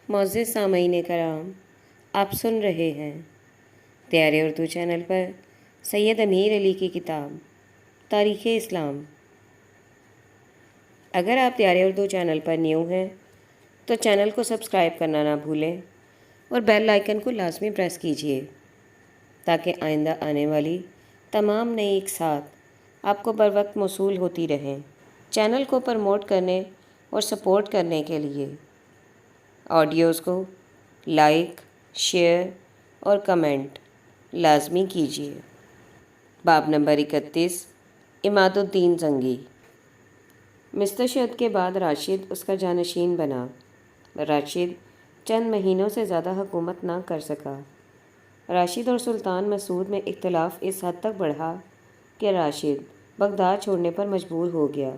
معزز سامعین کرام، آپ سن رہے ہیں پیارے اردو چینل پر سید امیر علی کی کتاب تاریخ اسلام۔ اگر آپ پیارے اردو چینل پر نیو ہیں تو چینل کو سبسکرائب کرنا نہ بھولیں اور بیل آئیکن کو لازمی پریس کیجیے تاکہ آئندہ آنے والی تمام نئی اقساط آپ کو بر وقت موصول ہوتی رہیں۔ چینل کو پروموٹ کرنے اور سپورٹ کرنے کے لیے آڈیوز کو لائک، شیئر اور کمنٹ لازمی کیجیے۔ باب نمبر 31، عماد الدین زنگی۔ مستشہد کے بعد راشد اس کا جانشین بنا۔ راشد چند مہینوں سے زیادہ حکومت نہ کر سکا۔ راشد اور سلطان مسعود میں اختلاف اس حد تک بڑھا کہ راشد بغداد چھوڑنے پر مجبور ہو گیا۔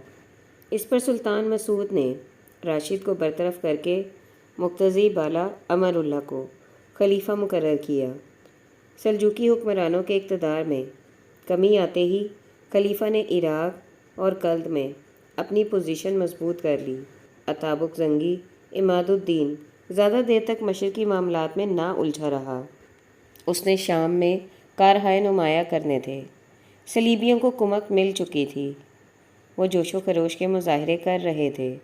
اس پر سلطان مسعود نے راشد کو برطرف کر کے مقتضی بالا امر اللہ کو خلیفہ مقرر کیا۔ سلجوقی حکمرانوں کے اقتدار میں کمی آتے ہی خلیفہ نے عراق اور کلد میں اپنی پوزیشن مضبوط کر لی۔ اتابک زنگی عماد الدین زیادہ دیر تک مشرقی معاملات میں نہ الجھا رہا۔ اس نے شام میں کارہائے نمایاں کرنے تھے۔ صلیبیوں کو کمک مل چکی تھی۔ وہ جوش و خروش کے مظاہرے کر رہے تھے۔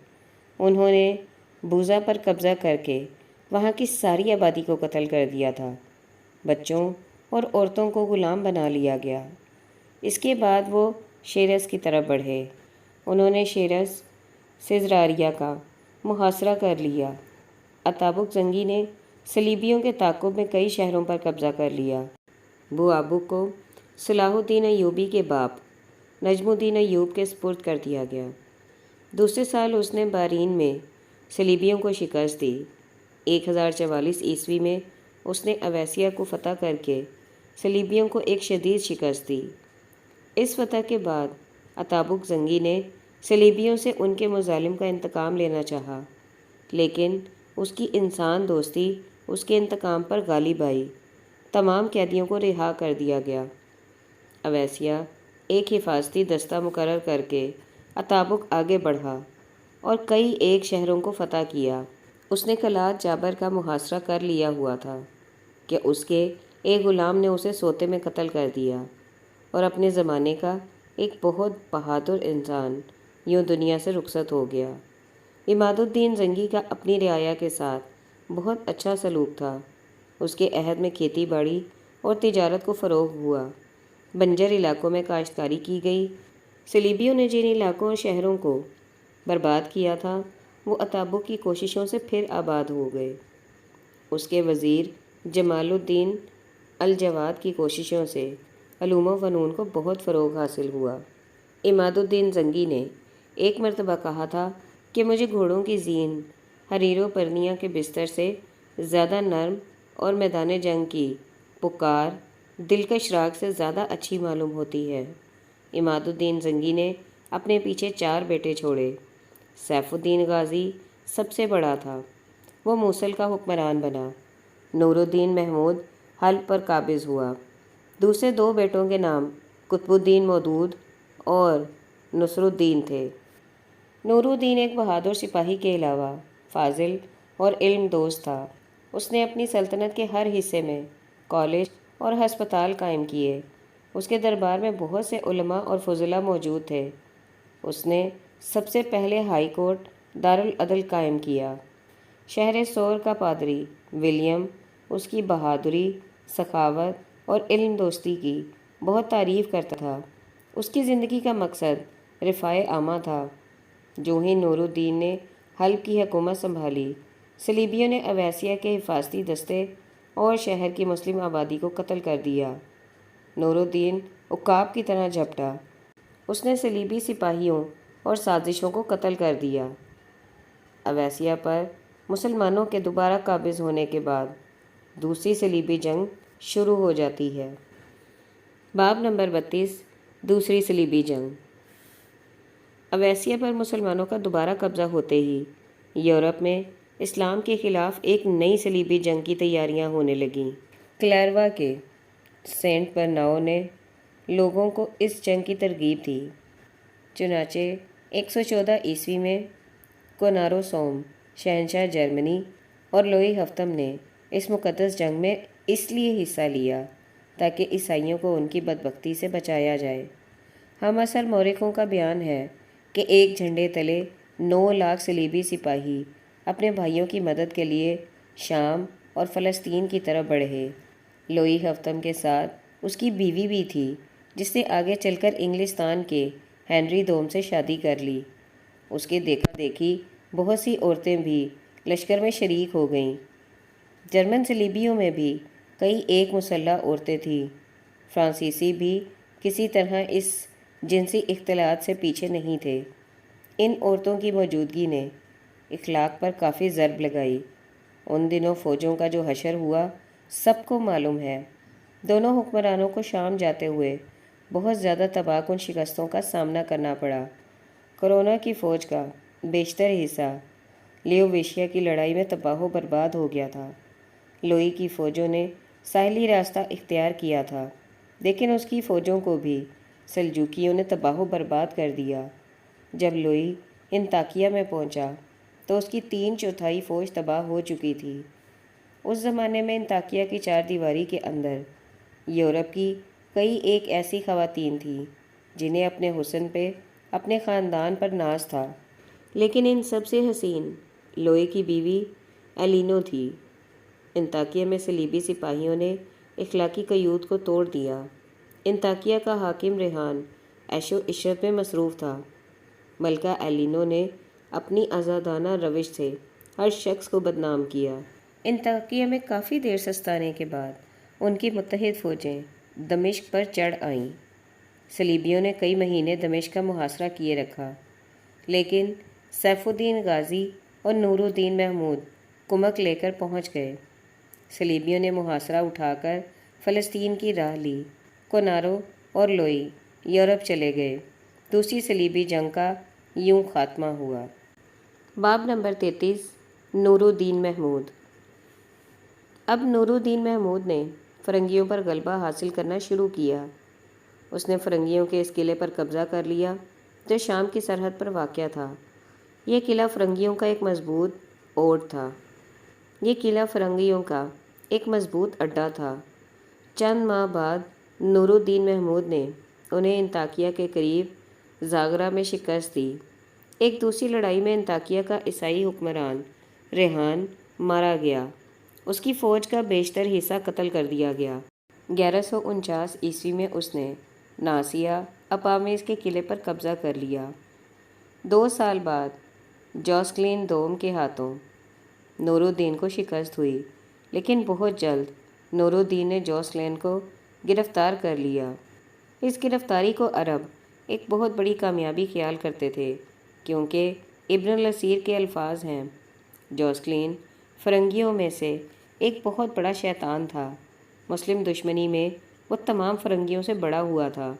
انہوں نے بوزا پر قبضہ کر کے وہاں کی ساری آبادی کو قتل کر دیا تھا۔ بچوں اور عورتوں کو غلام بنا لیا گیا۔ اس کے بعد وہ شیرز کی طرف بڑھے۔ انہوں نے شیرز سے زراریہ کا محاصرہ کر لیا۔ اتابک زنگی نے صلیبیوں کے تعاقب میں کئی شہروں پر قبضہ کر لیا۔ بو آبو کو صلاح الدین ایوبی کے باپ نجم الدین ایوب کے سپرد کر دیا گیا۔ دوسرے سال اس نے بارین میں صلیبیوں کو شکست دی۔ 1044 عیسوی میں اس نے اویسیہ کو فتح کر کے صلیبیوں کو ایک شدید شکست دی۔ اس فتح کے بعد اتابک زنگی نے صلیبیوں سے ان کے مظالم کا انتقام لینا چاہا، لیکن اس کی انسان دوستی اس کے انتقام پر غالب آئی۔ تمام قیدیوں کو رہا کر دیا گیا۔ اویسیہ ایک حفاظتی دستہ مقرر کر کے اتابک آگے بڑھا اور کئی ایک شہروں کو فتح کیا۔ اس نے قلعہ جابر کا محاصرہ کر لیا ہوا تھا کہ اس کے ایک غلام نے اسے سوتے میں قتل کر دیا اور اپنے زمانے کا ایک بہت بہادر انسان یوں دنیا سے رخصت ہو گیا۔ عماد الدین زنگی کا اپنی رعایا کے ساتھ بہت اچھا سلوک تھا۔ اس کے عہد میں کھیتی باڑی اور تجارت کو فروغ ہوا۔ بنجر علاقوں میں کاشتکاری کی گئی۔ صلیبیوں نے جن علاقوں اور شہروں کو برباد کیا تھا وہ اتابک کی کوششوں سے پھر آباد ہو گئے۔ اس کے وزیر جمال الدین الجواد کی کوششوں سے علوم و فنون کو بہت فروغ حاصل ہوا۔ عماد الدین زنگی نے ایک مرتبہ کہا تھا کہ مجھے گھوڑوں کی زین حریر و پرنیا کے بستر سے زیادہ نرم اور میدان جنگ کی پکار دلکش راگ سے زیادہ اچھی معلوم ہوتی ہے۔ عماد الدین زنگی نے اپنے پیچھے 4 بیٹے چھوڑے۔ سیف الدین غازی سب سے بڑا تھا۔ وہ موصل کا حکمران بنا۔ نور الدین محمود حلب پر قابض ہوا۔ دوسرے 2 بیٹوں کے نام قطب الدین مودود اور نصر الدین تھے۔ نور الدین ایک بہادر سپاہی کے علاوہ فاضل اور علم دوست تھا۔ اس نے اپنی سلطنت کے ہر حصے میں کالج اور ہسپتال قائم کیے۔ اس کے دربار میں بہت سے علماء اور فضلاء موجود تھے۔ اس نے سب سے پہلے ہائی کورٹ دارالعدل قائم کیا۔ شہر سور کا پادری ولیم اس کی بہادری، سخاوت اور علم دوستی کی بہت تعریف کرتا تھا۔ اس کی زندگی کا مقصد رفاع عامہ تھا۔ جو ہی نور الدین نے حلب کی حکومت سنبھالی، صلیبیوں نے اویسیہ کے حفاظتی دستے اور شہر کی مسلم آبادی کو قتل کر دیا۔ نور الدین عقاب کی طرح جھپٹا۔ اس نے صلیبی سپاہیوں اور سازشوں کو قتل کر دیا۔ اویسیہ پر مسلمانوں کے دوبارہ قابض ہونے کے بعد دوسری صلیبی جنگ شروع ہو جاتی ہے۔ باب نمبر 32، دوسری صلیبی جنگ۔ اویسیہ پر مسلمانوں کا دوبارہ قبضہ ہوتے ہی یورپ میں اسلام کے خلاف ایک نئی صلیبی جنگ کی تیاریاں ہونے لگیں۔ کلیروا کے سینٹ برناؤ نے لوگوں کو اس جنگ کی ترغیب دی۔ چنانچہ 114 عیسوی میں کونارو سوم شہنشاہ جرمنی اور لوئی ہفتم نے اس مقدس جنگ میں اس لیے حصہ لیا تاکہ عیسائیوں کو ان کی بدبختی سے بچایا جائے۔ ہم اصل مورخوں کا بیان ہے کہ ایک جھنڈے تلے 9 لاکھ صلیبی سپاہی اپنے بھائیوں کی مدد کے لیے شام اور فلسطین کی طرف بڑھے۔ لوئی ہفتم کے ساتھ اس کی بیوی بھی تھی جس نے آگے چل کر انگلستان کے ہنری دوم سے شادی کر لی۔ اس کے دیکھا دیکھی بہت سی عورتیں بھی لشکر میں شریک ہو گئیں۔ جرمن صلیبیوں میں بھی کئی ایک مسلح عورتیں تھیں۔ فرانسیسی بھی کسی طرح اس جنسی اختلاط سے پیچھے نہیں تھے۔ ان عورتوں کی موجودگی نے اخلاق پر کافی ضرب لگائی۔ ان دنوں فوجوں کا جو حشر ہوا سب کو معلوم ہے۔ دونوں حکمرانوں کو شام جاتے ہوئے بہت زیادہ تباہ کن شکستوں کا سامنا کرنا پڑا۔ کرونا کی فوج کا بیشتر حصہ لیوویشیا کی لڑائی میں تباہ و برباد ہو گیا تھا۔ لوئی کی فوجوں نے ساحلی راستہ اختیار کیا تھا، لیکن اس کی فوجوں کو بھی سلجوکیوں نے تباہ و برباد کر دیا۔ جب لوئی انطاکیہ میں پہنچا تو اس کی 3/4 فوج تباہ ہو چکی تھی۔ اس زمانے میں انطاکیہ کی 4 دیواری کے اندر یورپ کی کئی ایک ایسی خواتین تھیں جنہیں اپنے حسن پہ، اپنے خاندان پر ناز تھا، لیکن ان سب سے حسین لوئی کی بیوی ایلینو تھی۔ انطاکیہ میں صلیبی سپاہیوں نے اخلاقی قیود کو توڑ دیا۔ انطاکیہ کا حاکم ریحان عیش و عشرت میں مصروف تھا۔ ملکہ ایلینو نے اپنی آزادانہ روش سے ہر شخص کو بدنام کیا۔ انطاکیہ میں کافی دیر سستانے کے بعد ان کی متحد فوجیں دمشق پر چڑھ آئیں۔ صلیبیوں نے کئی مہینے دمشق کا محاصرہ کیے رکھا، لیکن سیف الدین غازی اور نور الدین محمود کمک لے کر پہنچ گئے۔ صلیبیوں نے محاصرہ اٹھا کر فلسطین کی راہ لی۔ کونارو اور لوئی یورپ چلے گئے۔ دوسری صلیبی جنگ کا یوں خاتمہ ہوا۔ باب نمبر 33 نور الدین محمود۔ اب نور الدین محمود نے فرنگیوں پر غلبہ حاصل کرنا شروع کیا۔ اس نے فرنگیوں کے اس قلعے پر قبضہ کر لیا جو شام کی سرحد پر واقع تھا۔ یہ قلعہ فرنگیوں کا ایک مضبوط اوٹ تھا۔ یہ قلعہ فرنگیوں کا ایک مضبوط اڈہ تھا۔ چند ماہ بعد نور الدین محمود نے انہیں انطاکیہ کے قریب زاگرہ میں شکست دی۔ ایک دوسری لڑائی میں انطاکیہ کا عیسائی حکمران ریحان مارا گیا۔ اس کی فوج کا بیشتر حصہ قتل کر دیا گیا۔ 1149 عیسوی میں اس نے ناسیہ اپامیس کے قلعے پر قبضہ کر لیا۔ 2 سال بعد جوسکلین دوم کے ہاتھوں نور الدین کو شکست ہوئی، لیکن بہت جلد نور الدین نے جوسکلین کو گرفتار کر لیا۔ اس گرفتاری کو عرب ایک بہت بڑی کامیابی خیال کرتے تھے، کیونکہ ابن الاسیر کے الفاظ ہیں، جوسکلین فرنگیوں میں سے ایک بہت بڑا شیطان تھا۔ مسلم دشمنی میں وہ تمام فرنگیوں سے بڑا ہوا تھا۔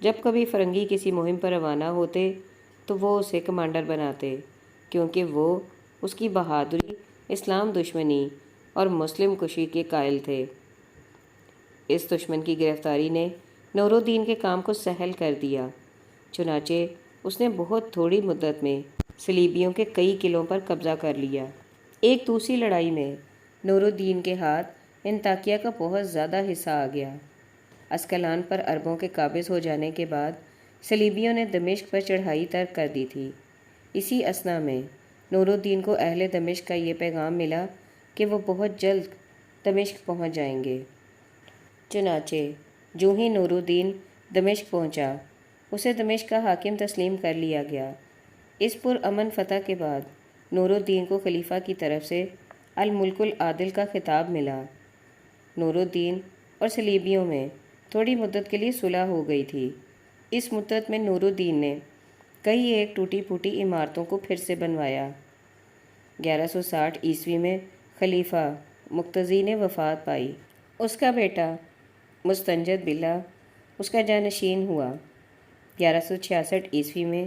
جب کبھی فرنگی کسی مہم پر روانہ ہوتے تو وہ اسے کمانڈر بناتے، کیونکہ وہ اس کی بہادری، اسلام دشمنی اور مسلم کشی کے قائل تھے۔ اس دشمن کی گرفتاری نے نور الدین کے کام کو سہل کر دیا، چنانچہ اس نے بہت تھوڑی مدت میں صلیبیوں کے کئی قلعوں پر قبضہ کر لیا۔ ایک دوسری لڑائی میں نور الدین کے ہاتھ انطاکیہ کا بہت زیادہ حصہ آ گیا۔ اسکلان پر عربوں کے قابض ہو جانے کے بعد صلیبیوں نے دمشق پر چڑھائی ترک کر دی تھی۔ اسی اثنا میں نور الدین کو اہل دمشق کا یہ پیغام ملا کہ وہ بہت جلد دمشق پہنچ جائیں گے۔ چنانچہ جو ہی نور الدین دمشق پہنچا، اسے دمشق کا حاکم تسلیم کر لیا گیا۔ اس پرامن فتح کے بعد نور الدین کو خلیفہ کی طرف سے الملک العادل کا خطاب ملا۔ نور الدین اور صلیبیوں میں تھوڑی مدت کے لیے صلح ہو گئی تھی۔ اس مدت میں نور الدین نے کئی ایک ٹوٹی پھوٹی عمارتوں کو پھر سے بنوایا۔ 1160 عیسوی میں خلیفہ مقتضی نے وفات پائی۔ اس کا بیٹا مستنجد باللہ اس کا جانشین ہوا۔ 1166 عیسوی میں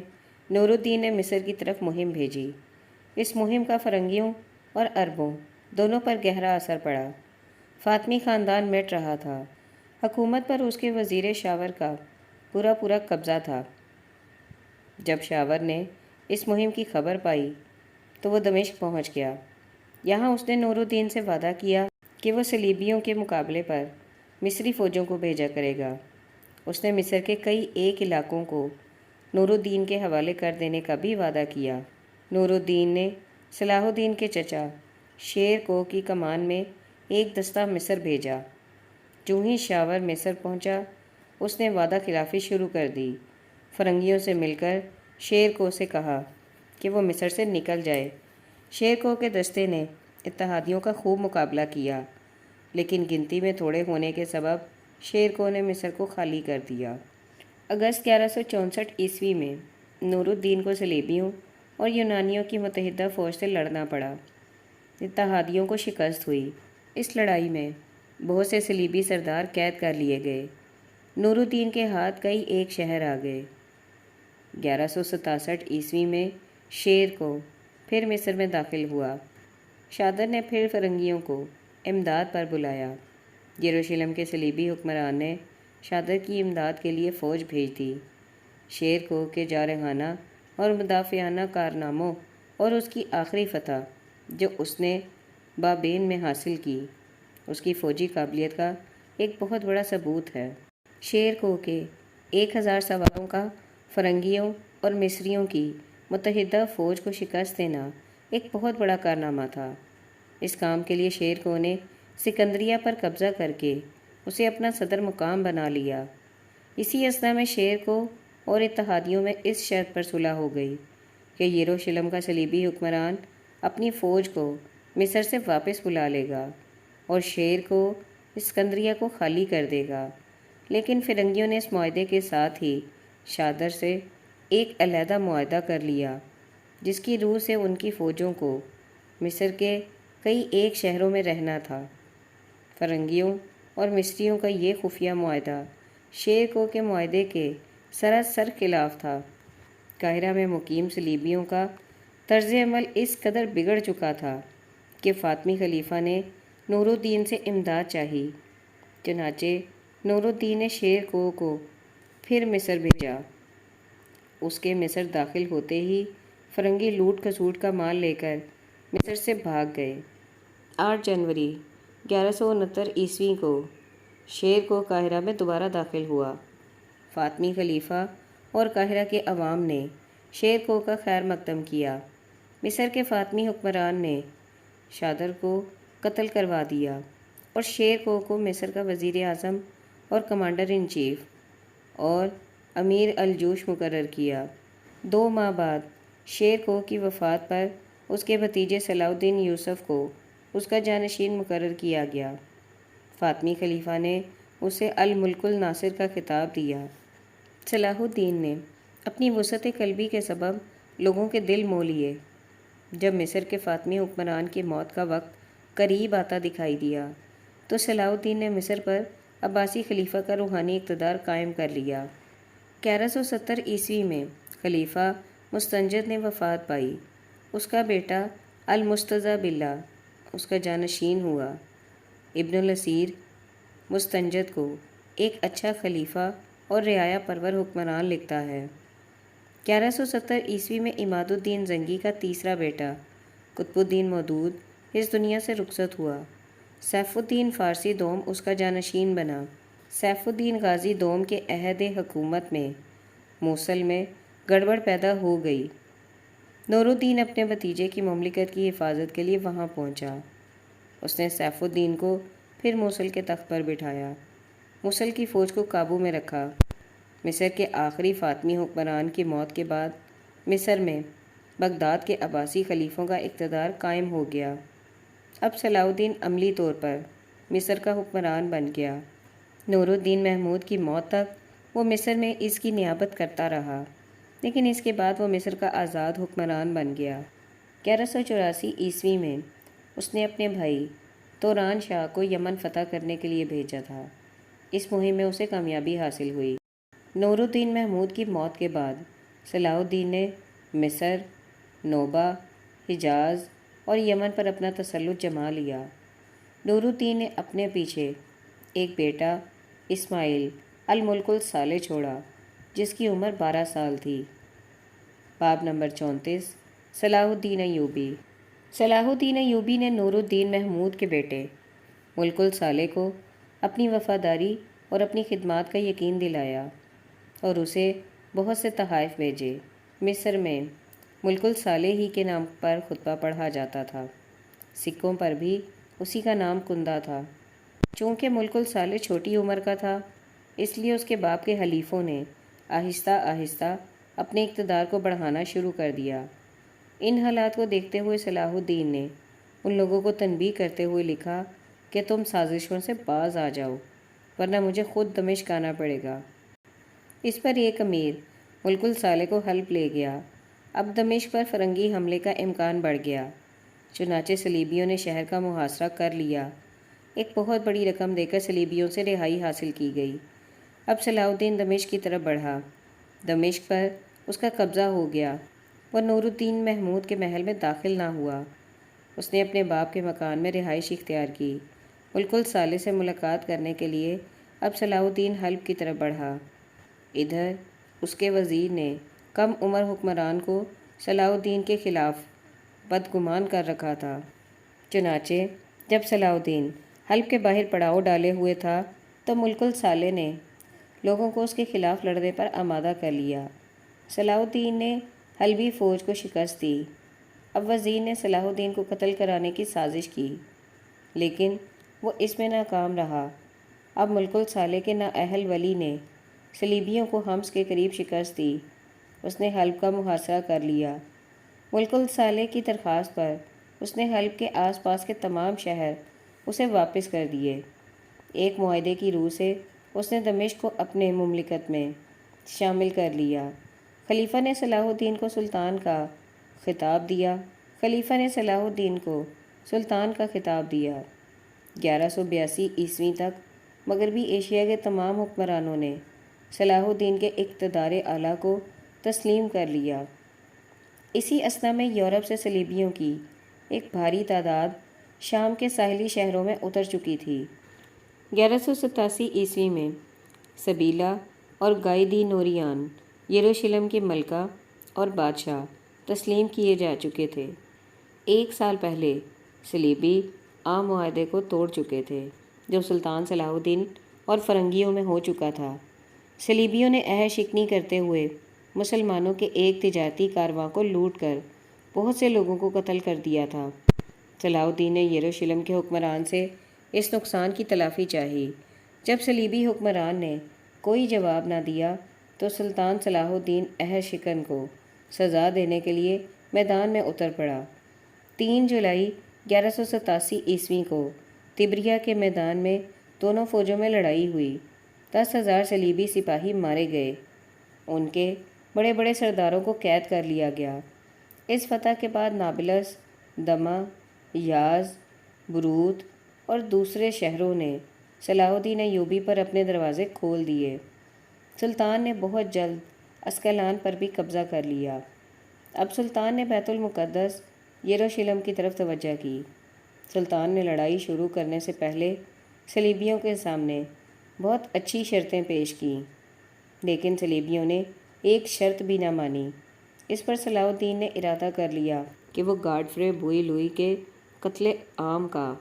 نور الدین نے مصر کی طرف مہم بھیجی۔ اس مہم کا فرنگیوں اور عربوں دونوں پر گہرا اثر پڑا۔ فاطمی خاندان مٹ رہا تھا۔ حکومت پر اس کے وزیر شاور کا پورا قبضہ تھا۔ جب شاور نے اس مہم کی خبر پائی تو وہ دمشق پہنچ گیا۔ یہاں اس نے نور الدین سے وعدہ کیا کہ وہ صلیبیوں کے مقابلے پر مصری فوجوں کو بھیجا کرے گا۔ اس نے مصر کے کئی ایک علاقوں کو نور الدین کے حوالے کر دینے کا بھی وعدہ کیا۔ نور الدین نے صلاح الدین کے چچا شیر کو کی کمان میں ایک دستہ مصر بھیجا۔ جو ہی شاور مصر پہنچا اس نے وعدہ خلافی شروع کر دی۔ فرنگیوں سے مل کر شیر کو سے کہا کہ وہ مصر سے نکل جائے۔ شیر کو کے دستے نے اتحادیوں کا خوب مقابلہ کیا، لیکن گنتی میں تھوڑے ہونے کے سبب شیر کو نے مصر کو خالی کر دیا۔ اگست 1164 میں نور الدین کو صلیبیوں اور یونانیوں کی متحدہ فوج سے لڑنا پڑا۔ اتحادیوں کو شکست ہوئی۔ اس لڑائی میں بہت سے صلیبی سردار قید کر لیے گئے۔ نور الدین کے ہاتھ کئی ایک شہر آ گئے۔ 1167 میں شیر کو پھر مصر میں داخل ہوا۔ شادر نے پھر فرنگیوں کو امداد پر بلایا۔ یروشلم کے صلیبی حکمران نے شادر کی امداد کے لیے فوج بھیج دی۔ شیر کو کے جارحانہ اور مدافعانہ کارناموں اور اس کی آخری فتح جو اس نے بابین میں حاصل کی، اس کی فوجی قابلیت کا ایک بہت بڑا ثبوت ہے۔ شیر کو کے 1000 سواروں کا فرنگیوں اور مصریوں کی متحدہ فوج کو شکست دینا ایک بہت بڑا کارنامہ تھا۔ اس کام کے لیے شیر کو نے سکندریہ پر قبضہ کر کے اسے اپنا صدر مقام بنا لیا۔ اسی اثنا میں شیر کو اور اتحادیوں میں اس شرط پر صلح ہو گئی کہ یروشلم کا صلیبی حکمران اپنی فوج کو مصر سے واپس بلا لے گا اور شیر کو اسکندریہ کو خالی کر دے گا۔ لیکن فرنگیوں نے اس معاہدے کے ساتھ ہی شادر سے ایک علیحدہ معاہدہ کر لیا، جس کی روح سے ان کی فوجوں کو مصر کے کئی ایک شہروں میں رہنا تھا۔ فرنگیوں اور مصریوں کا یہ خفیہ معاہدہ شیر کو کے معاہدے کے سراسر خلاف تھا۔ قاہرہ میں مقیم صلیبیوں کا طرز عمل اس قدر بگڑ چکا تھا کہ فاطمی خلیفہ نے نور الدین سے امداد چاہی۔ چنانچہ نور الدین نے شیر کو پھر مصر بھیجا۔ اس کے مصر داخل ہوتے ہی فرنگی لوٹ کھسوٹ کا مال لے کر مصر سے بھاگ گئے۔ 8 جنوری 1169 کو شیر کو قاہرہ میں دوبارہ داخل ہوا۔ فاطمی خلیفہ اور قاہرہ کے عوام نے شیر کو کا خیر مقدم کیا۔ مصر کے فاطمی حکمران نے شادر کو قتل کروا دیا اور شیر کو مصر کا وزیر اعظم اور کمانڈر ان چیف اور امیر الجیوش مقرر کیا۔ 2 ماہ بعد شیر کو کی وفات پر اس کے بھتیجے صلاح الدین یوسف کو اس کا جانشین مقرر کیا گیا۔ فاطمی خلیفہ نے اسے الملک الناصر کا خطاب دیا۔ صلاح الدین نے اپنی وسعت قلبی کے سبب لوگوں کے دل مو لیے۔ جب مصر کے فاطمی حکمران کی موت کا وقت قریب آتا دکھائی دیا تو صلاح الدین نے مصر پر عباسی خلیفہ کا روحانی اقتدار قائم کر لیا۔ 1170 میں خلیفہ مستنجد نے وفات پائی۔ اس کا بیٹا المستضی باللہ اس کا جانشین ہوا۔ ابن الاسیر مستنجد کو ایک اچھا خلیفہ اور رعایا پرور حکمران لکھتا ہے۔ 1170 میں عماد الدین زنگی کا تیسرا بیٹا قطب الدین مودود اس دنیا سے رخصت ہوا۔ سیف الدین فارسی دوم اس کا جانشین بنا۔ سیف الدین غازی دوم کے عہد حکومت میں موصل میں گڑبڑ پیدا ہو گئی۔ نور الدین اپنے بھتیجے کی مملکت کی حفاظت کے لیے وہاں پہنچا۔ اس نے سیف الدین کو پھر موصل کے تخت پر بٹھایا، موصل کی فوج کو قابو میں رکھا۔ مصر کے آخری فاطمی حکمران کی موت کے بعد مصر میں بغداد کے عباسی خلیفوں کا اقتدار قائم ہو گیا۔ اب صلاح الدین عملی طور پر مصر کا حکمران بن گیا۔ نور الدین محمود کی موت تک وہ مصر میں اس کی نیابت کرتا رہا، لیکن اس کے بعد وہ مصر کا آزاد حکمران بن گیا۔ 1184 میں اس نے اپنے بھائی توران شاہ کو یمن فتح کرنے کے لیے بھیجا تھا۔ اس مہم میں اسے کامیابی حاصل ہوئی۔ نور الدین محمود کی موت کے بعد صلاح الدین نے مصر، نوبہ، حجاز اور یمن پر اپنا تسلط جما لیا۔ نور الدین نے اپنے پیچھے ایک بیٹا اسماعیل الملک الصالح چھوڑا جس کی عمر 12 سال تھی۔ باب نمبر 34 صلاح الدین ایوبی۔ صلاح الدین ایوبی نے نور الدین محمود کے بیٹے ملک الصالح کو اپنی وفاداری اور اپنی خدمات کا یقین دلایا اور اسے بہت سے تحائف بھیجے۔ مصر میں ملک الصالح ہی کے نام پر خطبہ پڑھا جاتا تھا، سکوں پر بھی اسی کا نام کندہ تھا۔ چونکہ ملک الصالح چھوٹی عمر کا تھا، اس لیے اس کے باپ کے حلیفوں نے آہستہ آہستہ اپنے اقتدار کو بڑھانا شروع کر دیا۔ ان حالات کو دیکھتے ہوئے صلاح الدین نے ان لوگوں کو تنبیہ کرتے ہوئے لکھا کہ تم سازشوں سے باز آ جاؤ، ورنہ مجھے خود دمشق آنا پڑے گا۔ اس پر ایک امیر ملک الصالح کو حلف لے گیا۔ اب دمشق پر فرنگی حملے کا امکان بڑھ گیا، چنانچہ صلیبیوں نے شہر کا محاصرہ کر لیا۔ ایک بہت بڑی رقم دے کر صلیبیوں سے رہائی حاصل کی گئی۔ اب صلاح الدین دمشق کی طرف بڑھا۔ دمشق پر اس کا قبضہ ہو گیا۔ وہ نور الدین محمود کے محل میں داخل نہ ہوا۔ اس نے اپنے باپ کے مکان میں رہائش اختیار کی۔ ملک الصالح سے ملاقات کرنے کے لیے اب صلاح الدین حلب کی طرف بڑھا۔ ادھر اس کے وزیر نے کم عمر حکمران کو صلاح الدین کے خلاف بدگمان کر رکھا تھا۔ چنانچہ جب صلاح الدین حلب کے باہر پڑاؤ ڈالے ہوئے تھا تو ملک الصالح نے لوگوں کو اس کے خلاف لڑنے پر آمادہ کر لیا۔ صلاح الدین نے حلبی فوج کو شکست دی۔ اب وزیر نے صلاح الدین کو قتل کرانے کی سازش کی، لیکن وہ اس میں ناکام رہا۔ اب ملک الصالح کے نااہل ولی نے صلیبیوں کو حمص کے قریب شکست دی۔ اس نے حلب کا محاصرہ کر لیا۔ ملک الصالح کی درخواست پر اس نے حلب کے آس پاس کے تمام شہر اسے واپس کر دیے۔ ایک معاہدے کی روح سے اس نے دمشق کو اپنے مملکت میں شامل کر لیا۔ خلیفہ نے صلاح الدین کو سلطان کا خطاب دیا۔ 1182 عیسوی تک مغربی ایشیا کے تمام حکمرانوں نے صلاح الدین کے اقتدار اعلیٰ کو تسلیم کر لیا۔ اسی اثنا میں یورپ سے صلیبیوں کی ایک بھاری تعداد شام کے ساحلی شہروں میں اتر چکی تھی۔ 1187 عیسوی میں سبیلا اور گائی دی نوریان یروشلم کی ملکہ اور بادشاہ تسلیم کیے جا چکے تھے۔ ایک سال پہلے صلیبی عام معاہدے کو توڑ چکے تھے جو سلطان صلاح الدین اور فرنگیوں میں ہو چکا تھا۔ صلیبیوں نے عہد شکنی کرتے ہوئے مسلمانوں کے ایک تجارتی کارواں کو لوٹ کر بہت سے لوگوں کو قتل کر دیا تھا۔ صلاح الدین نے یروشلم کے حکمران سے اس نقصان کی تلافی چاہی۔ جب صلیبی حکمران نے کوئی جواب نہ دیا تو سلطان صلاح الدین عہد شکن کو سزا دینے کے لیے میدان میں اتر پڑا۔ 3 جولائی 1187 عیسوی کو تبریہ کے میدان میں دونوں فوجوں میں لڑائی ہوئی۔ 10,000 صلیبی سپاہی مارے گئے۔ ان کے بڑے بڑے سرداروں کو قید کر لیا گیا۔ اس فتح کے بعد نابلس، دمہ، یاز، بروت اور دوسرے شہروں نے صلاح الدین ایوبی پر اپنے دروازے کھول دیے۔ سلطان نے بہت جلد اسکلان پر بھی قبضہ کر لیا۔ اب سلطان نے بیت المقدس یروشلم کی طرف توجہ کی۔ سلطان نے لڑائی شروع کرنے سے پہلے صلیبیوں کے سامنے بہت اچھی شرطیں پیش کیں، لیکن صلیبیوں نے ایک شرط بھی نہ مانی۔ اس پر صلاح الدین نے ارادہ کر لیا کہ وہ گاڈفرے بوئی لوئی کے قتل عام کا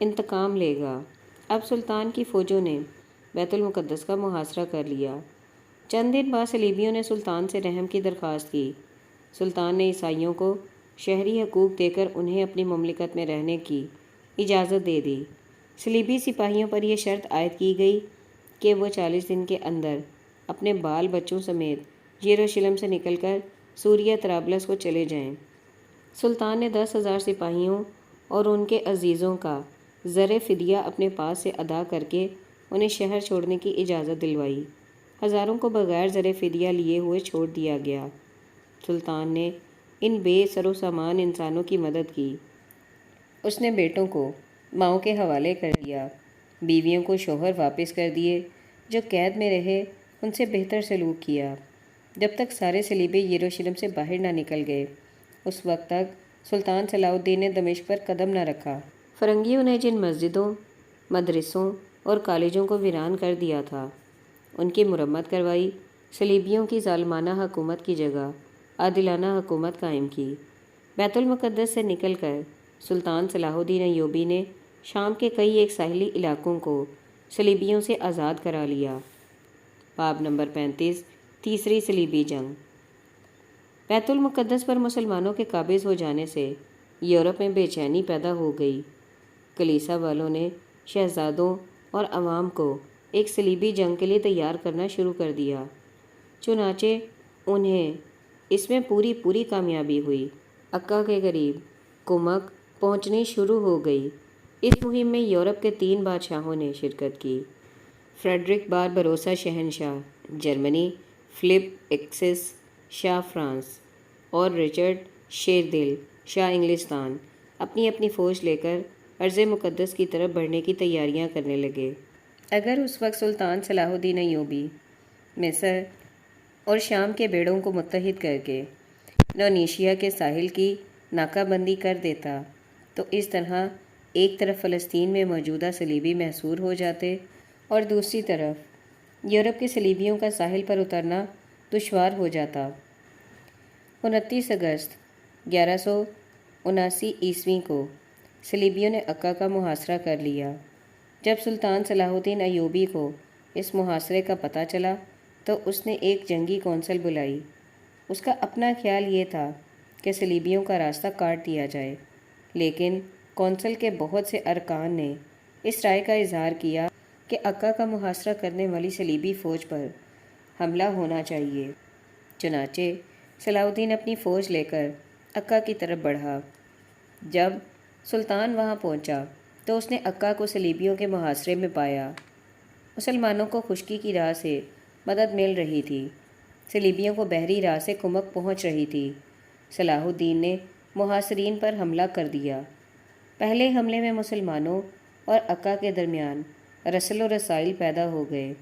انتقام لے گا۔ اب سلطان کی فوجوں نے بیت المقدس کا محاصرہ کر لیا۔ چند دن بعد صلیبیوں نے سلطان سے رحم کی درخواست کی۔ سلطان نے عیسائیوں کو شہری حقوق دے کر انہیں اپنی مملکت میں رہنے کی اجازت دے دی۔ صلیبی سپاہیوں پر یہ شرط عائد کی گئی کہ وہ 40 دن کے اندر اپنے بال بچوں سمیت یروشلم سے نکل کر سوریہ طرابلس کو چلے جائیں۔ سلطان نے 10,000 سپاہیوں اور ان کے عزیزوں کا زر فدیہ اپنے پاس سے ادا کر کے انہیں شہر چھوڑنے کی اجازت دلوائی۔ ہزاروں کو بغیر زر فدیہ لیے ہوئے چھوڑ دیا گیا۔ سلطان نے ان بے سر و سامان انسانوں کی مدد کی۔ اس نے بیٹوں کو ماؤں کے حوالے کر دیا، بیویوں کو شوہر واپس کر دیے، جو قید میں رہے ان سے بہتر سلوک کیا۔ جب تک سارے صلیبی یروشلم سے باہر نہ نکل گئے، اس وقت تک سلطان صلاح الدین نے دمشق پر قدم نہ رکھا۔ فرنگیوں نے جن مسجدوں، مدرسوں اور کالجوں کو ویران کر دیا تھا، ان کی مرمت کروائی۔ صلیبیوں کی ظالمانہ حکومت کی جگہ عادلانہ حکومت قائم کی۔ بیت المقدس سے نکل کر سلطان صلاح الدین ایوبی نے شام کے کئی ایک ساحلی علاقوں کو صلیبیوں سے آزاد کرا لیا۔ باب نمبر 35، تیسری صلیبی جنگ۔ بیت المقدس پر مسلمانوں کے قابض ہو جانے سے یورپ میں بے چینی پیدا ہو گئی۔ کلیسا والوں نے شہزادوں اور عوام کو ایک صلیبی جنگ کے لیے تیار کرنا شروع کر دیا، چنانچہ انہیں اس میں پوری کامیابی ہوئی۔ عکا کے قریب کمک پہنچنی شروع ہو گئی۔ اس مہم میں یورپ کے 3 بادشاہوں نے شرکت کی: فریڈرک باربروسا شہنشاہ جرمنی، فلپ ایکسس شاہ فرانس اور رچرڈ شیردل شاہ انگلستان اپنی اپنی فوج لے کر ارض مقدس کی طرف بڑھنے کی تیاریاں کرنے لگے۔ اگر اس وقت سلطان صلاح الدین ایوبی مصر اور شام کے بیڑوں کو متحد کر کے انڈونیشیا کے ساحل کی ناکہ بندی کر دیتا تو اس طرح ایک طرف فلسطین میں موجودہ صلیبی محصور ہو جاتے اور دوسری طرف یورپ کے صلیبیوں کا ساحل پر اترنا دشوار ہو جاتا۔ 29 اگست 1179 عیسوی کو صلیبیوں نے عکا کا محاصرہ کر لیا۔ جب سلطان صلاح الدین ایوبی کو اس محاصرے کا پتہ چلا تو اس نے ایک جنگی کونسل بلائی۔ اس کا اپنا خیال یہ تھا کہ صلیبیوں کا راستہ کاٹ دیا جائے، لیکن کونسل کے بہت سے ارکان نے اس رائے کا اظہار کیا کہ عکا کا محاصرہ کرنے والی صلیبی فوج پر حملہ ہونا چاہیے۔ چنانچہ صلاح الدین اپنی فوج لے کر عکا کی طرف بڑھا۔ جب سلطان وہاں پہنچا تو اس نے عکا کو صلیبیوں کے محاصرے میں پایا۔ مسلمانوں کو خشکی کی راہ سے مدد مل رہی تھی، صلیبیوں کو بحری راہ سے کمک پہنچ رہی تھی۔ صلاح الدین نے محاصرین پر حملہ کر دیا۔ پہلے حملے میں مسلمانوں اور عکا کے درمیان رسل و رسائل پیدا ہو گئے۔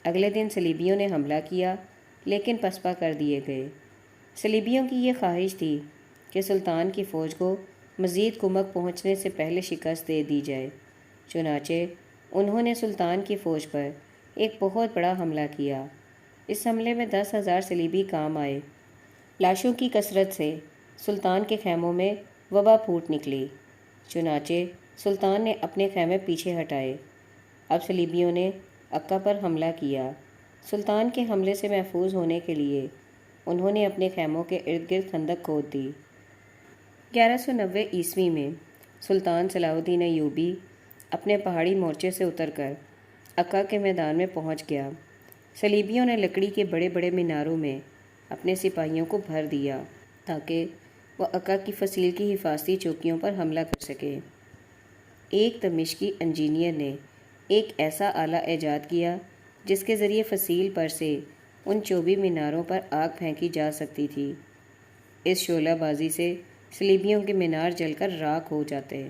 اگلے دن صلیبیوں نے حملہ کیا لیکن پسپا کر دیے گئے۔ صلیبیوں کی یہ خواہش تھی کہ سلطان کی فوج کو مزید کمک پہنچنے سے پہلے شکست دے دی جائے، چنانچہ انہوں نے سلطان کی فوج پر ایک بہت بڑا حملہ کیا۔ اس حملے میں 10,000 صلیبی کام آئے۔ لاشوں کی کثرت سے سلطان کے خیموں میں وبا پھوٹ نکلی، چنانچہ سلطان نے اپنے خیمے پیچھے ہٹائے۔ اب صلیبیوں نے عکا پر حملہ کیا۔ سلطان کے حملے سے محفوظ ہونے کے لیے انہوں نے اپنے خیموں کے ارد گرد خندق کھود دی۔ 1190 عیسوی میں سلطان صلاح الدین ایوبی اپنے پہاڑی مورچے سے اتر کر عکا کے میدان میں پہنچ گیا۔ صلیبیوں نے لکڑی کے بڑے بڑے میناروں میں اپنے سپاہیوں کو بھر دیا تاکہ وہ عکا کی فصیل کی حفاظتی چوکیوں پر حملہ کر سکے۔ ایک دمشقی انجینئر نے ایک ایسا آلہ ایجاد کیا جس کے ذریعے فصیل پر سے ان چوبی میناروں پر آگ پھینکی جا سکتی تھی۔ اس شعلہ بازی سے صلیبیوں کے مینار جل کر راکھ ہو جاتے۔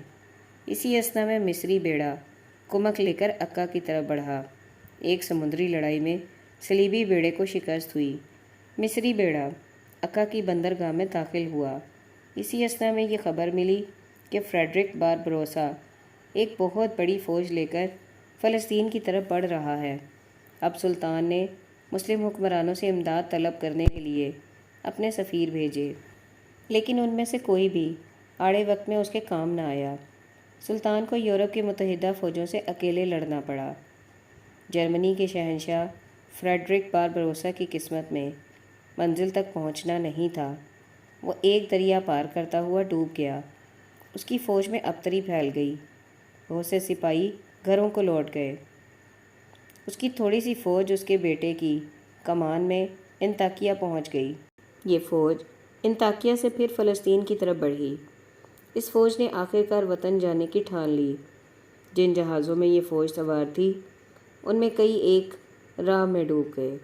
اسی اثنا میں مصری بیڑا کمک لے کر عکا کی طرف بڑھا۔ ایک سمندری لڑائی میں صلیبی بیڑے کو شکست ہوئی۔ مصری بیڑا عکا کی بندرگاہ میں داخل ہوا۔ اسی اثنا میں یہ خبر ملی کہ فریڈرک باربروسا ایک بہت بڑی فوج لے کر فلسطین کی طرف بڑھ رہا ہے۔ اب سلطان نے مسلم حکمرانوں سے امداد طلب کرنے کے لیے اپنے سفیر بھیجے، لیکن ان میں سے کوئی بھی آڑے وقت میں اس کے کام نہ آیا۔ سلطان کو یورپ کی متحدہ فوجوں سے اکیلے لڑنا پڑا۔ جرمنی کے شہنشاہ فریڈرک باربروسا کی قسمت میں منزل تک پہنچنا نہیں تھا۔ وہ ایک دریا پار کرتا ہوا ڈوب گیا۔ اس کی فوج میں ابتری پھیل گئی۔ بہت سے سپاہی گھروں کو لوٹ گئے۔ اس کی تھوڑی سی فوج اس کے بیٹے کی کمان میں انطاکیہ پہنچ گئی۔ یہ فوج انطاکیہ سے پھر فلسطین کی طرف بڑھی۔ اس فوج نے آخرکار وطن جانے کی ٹھان لی۔ جن جہازوں میں یہ فوج سوار تھی ان میں کئی ایک راہ میں ڈوب گئے۔